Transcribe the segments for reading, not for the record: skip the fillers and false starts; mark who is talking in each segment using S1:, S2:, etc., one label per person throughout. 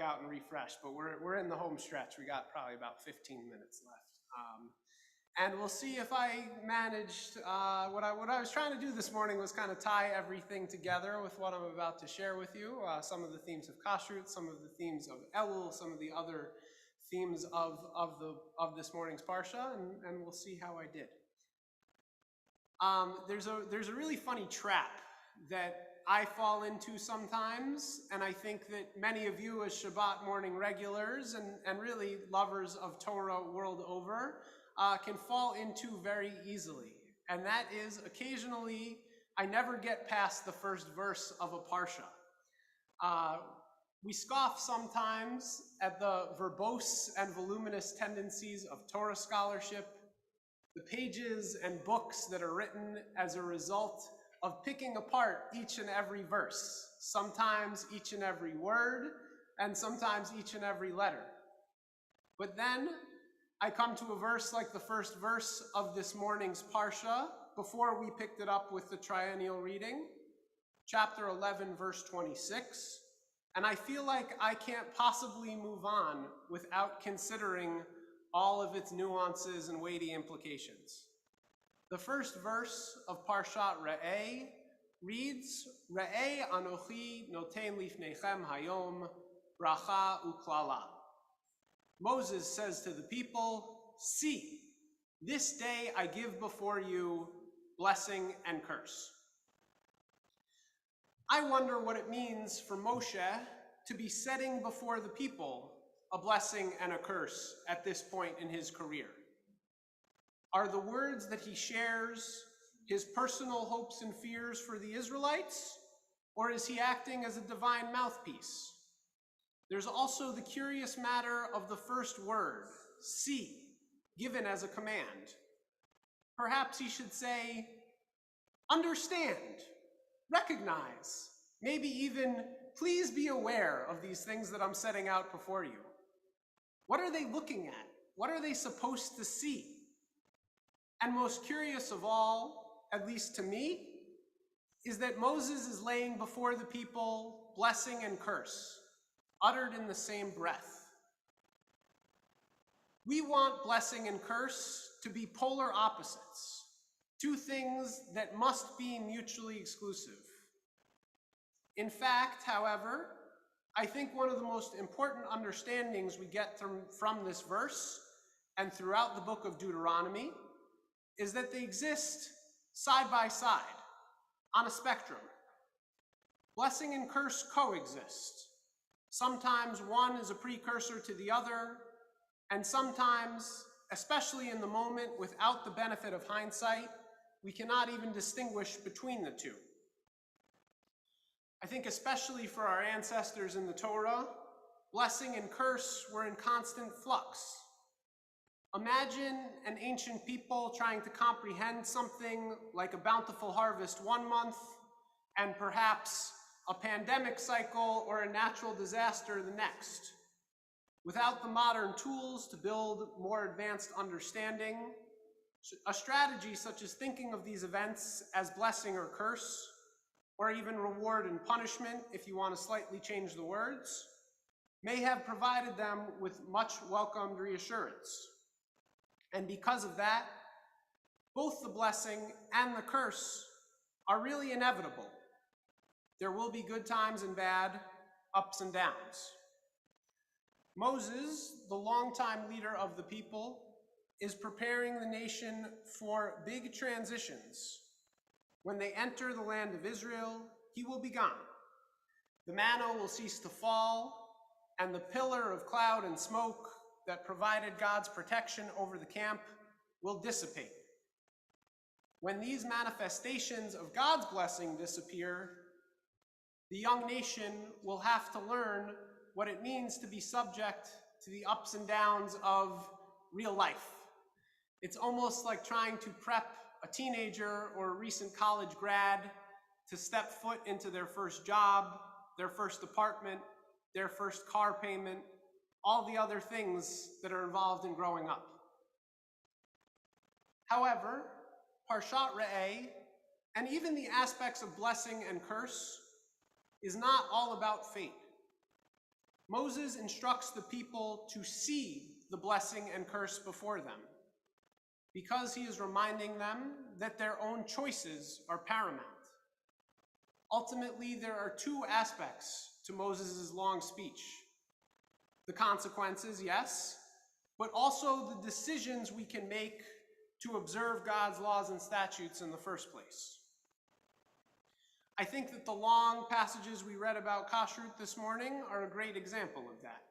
S1: out and refresh, but we're in the home stretch. We got probably about 15 minutes left. And we'll see if I managed, what I was trying to do this morning was kind of tie everything together with what I'm about to share with you. Some of the themes of Kashrut, some of the themes of Elul, some of the other themes of this morning's Parsha, and we'll see how I did. There's a really funny trap that I fall into sometimes, and I think that many of you as Shabbat morning regulars and really lovers of Torah world over can fall into very easily. And that is occasionally, I never get past the first verse of a Parsha. We scoff sometimes at the verbose and voluminous tendencies of Torah scholarship, the pages and books that are written as a result of picking apart each and every verse, sometimes each and every word, and sometimes each and every letter. But then I come to a verse like the first verse of this morning's Parsha, before we picked it up with the triennial reading, chapter 11, verse 26, and I feel like I can't possibly move on without considering all of its nuances and weighty implications. The first verse of Parshat Re'eh reads, Re'eh anochi noten lifnechem hayom bracha uklala. Moses says to the people, see, this day I give before you blessing and curse. I wonder what it means for Moshe to be setting before the people a blessing and a curse at this point in his career. Are the words that he shares his personal hopes and fears for the Israelites, or is he acting as a divine mouthpiece? There's also the curious matter of the first word, see, given as a command. Perhaps he should say, understand, recognize, maybe even, please be aware of these things that I'm setting out before you. What are they looking at? What are they supposed to see? And most curious of all, at least to me, is that Moses is laying before the people blessing and curse, uttered in the same breath. We want blessing and curse to be polar opposites, two things that must be mutually exclusive. In fact, however, I think one of the most important understandings we get from this verse and throughout the book of Deuteronomy is that they exist side by side on a spectrum. Blessing and curse coexist. Sometimes one is a precursor to the other, and sometimes, especially in the moment without the benefit of hindsight, we cannot even distinguish between the two. I think especially for our ancestors in the Torah, blessing and curse were in constant flux. Imagine an ancient people trying to comprehend something like a bountiful harvest one month, and perhaps a pandemic cycle or a natural disaster the next. Without the modern tools to build more advanced understanding, a strategy such as thinking of these events as blessing or curse, or even reward and punishment if you want to slightly change the words, may have provided them with much welcomed reassurance. And because of that, both the blessing and the curse are really inevitable. There will be good times and bad, ups and downs. Moses, the longtime leader of the people, is preparing the nation for big transitions. When they enter the land of Israel, he will be gone. The manna will cease to fall, and the pillar of cloud and smoke that provided God's protection over the camp will dissipate. When these manifestations of God's blessing disappear, the young nation will have to learn what it means to be subject to the ups and downs of real life. It's almost like trying to prep a teenager or a recent college grad to step foot into their first job, their first apartment, their first car payment, all the other things that are involved in growing up. However, Parshat Re'eh, and even the aspects of blessing and curse, is not all about fate. Moses instructs the people to see the blessing and curse before them, because he is reminding them that their own choices are paramount. Ultimately, there are two aspects to Moses' long speech. The consequences, yes, but also the decisions we can make to observe God's laws and statutes in the first place. I think that the long passages we read about kashrut this morning are a great example of that.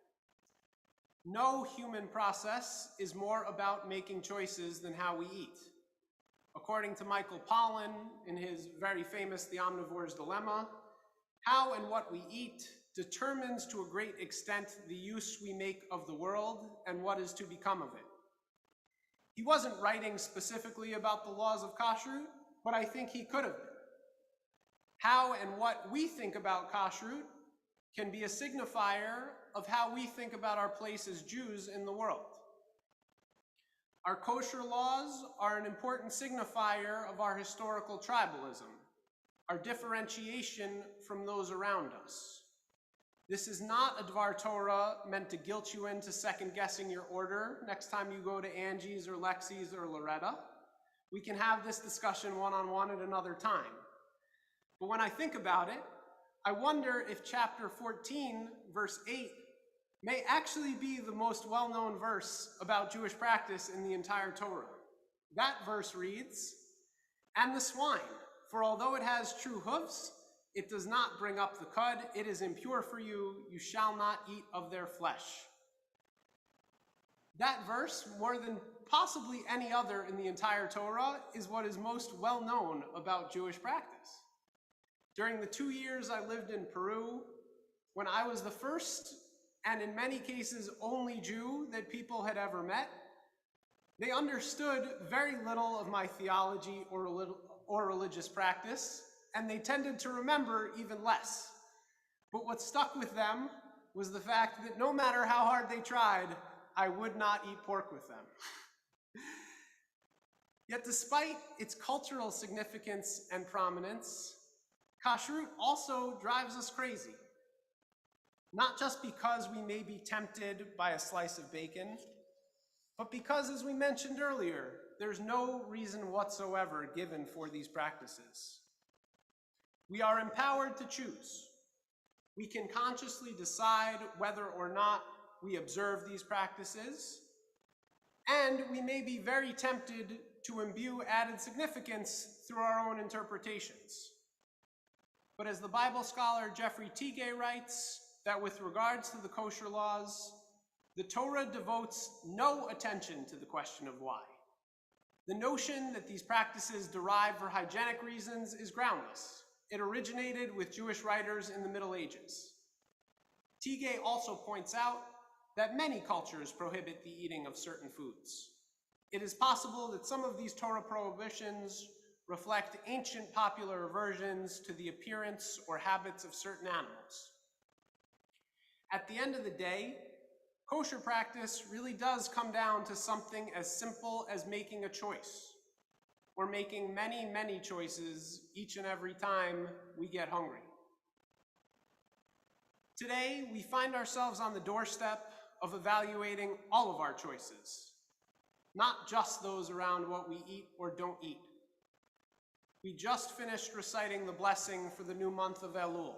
S1: No human process is more about making choices than how we eat. According to Michael Pollan, in his very famous The Omnivore's Dilemma, how and what we eat determines to a great extent the use we make of the world and what is to become of it. He wasn't writing specifically about the laws of kashrut, but I think he could have been. How and what we think about kashrut can be a signifier of how we think about our place as Jews in the world. Our kosher laws are an important signifier of our historical tribalism, our differentiation from those around us. This is not a Dvar Torah meant to guilt you into second-guessing your order next time you go to Angie's or Lexi's or Loretta. We can have this discussion one-on-one at another time. But when I think about it, I wonder if chapter 14, verse 8, may actually be the most well-known verse about Jewish practice in the entire Torah. That verse reads, "And the swine, for although it has true hoofs, it does not bring up the cud, it is impure for you, you shall not eat of their flesh." That verse, more than possibly any other in the entire Torah, is what is most well known about Jewish practice. During the 2 years I lived in Peru, when I was the first, and in many cases only Jew that people had ever met, they understood very little of my theology or religious practice, and they tended to remember even less. But what stuck with them was the fact that no matter how hard they tried, I would not eat pork with them. Yet despite its cultural significance and prominence, kashrut also drives us crazy. Not just because we may be tempted by a slice of bacon, but because, as we mentioned earlier, there's no reason whatsoever given for these practices. We are empowered to choose. We can consciously decide whether or not we observe these practices, and we may be very tempted to imbue added significance through our own interpretations. But as the Bible scholar Jeffrey Tigay writes, that with regards to the kosher laws, the Torah devotes no attention to the question of why. The notion that these practices derive for hygienic reasons is groundless. It originated with Jewish writers in the Middle Ages. Tigay also points out that many cultures prohibit the eating of certain foods. It is possible that some of these Torah prohibitions reflect ancient popular aversions to the appearance or habits of certain animals. At the end of the day, kosher practice really does come down to something as simple as making a choice, or making many, many choices each and every time we get hungry. Today, we find ourselves on the doorstep of evaluating all of our choices, not just those around what we eat or don't eat. We just finished reciting the blessing for the new month of Elul.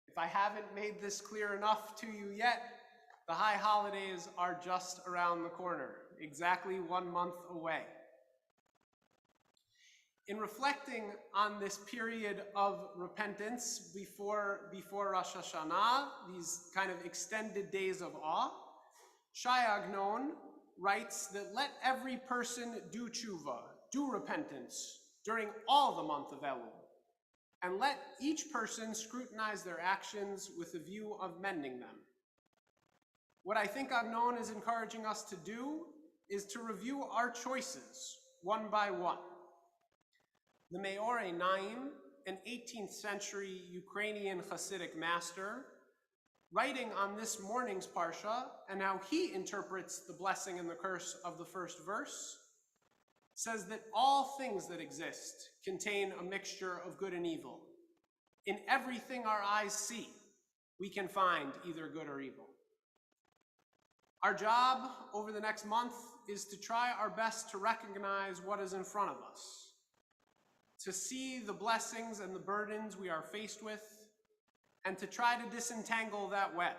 S1: If I haven't made this clear enough to you yet, the high holidays are just around the corner, exactly 1 month away. In reflecting on this period of repentance before Rosh Hashanah, these kind of extended days of awe, Shai Agnon writes that let every person do tshuva, do repentance, during all the month of Elul, and let each person scrutinize their actions with a view of mending them. What I think Agnon is encouraging us to do is to review our choices one by one. The Meorei Naim, an 18th century Ukrainian Hasidic master, writing on this morning's Parsha and how he interprets the blessing and the curse of the first verse, says that all things that exist contain a mixture of good and evil. In everything our eyes see, we can find either good or evil. Our job over the next month is to try our best to recognize what is in front of us, to see the blessings and the burdens we are faced with, and to try to disentangle that web.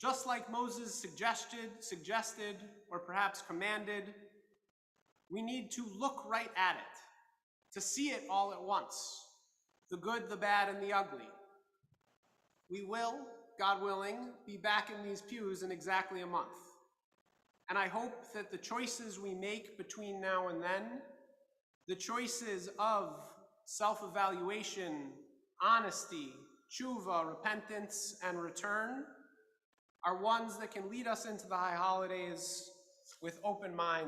S1: Just like Moses suggested, or perhaps commanded, we need to look right at it, to see it all at once, the good, the bad, and the ugly. We will, God willing, be back in these pews in exactly a month. And I hope that the choices we make between now and then, the choices of self-evaluation, honesty, tshuva, repentance, and return, are ones that can lead us into the high holidays with open minds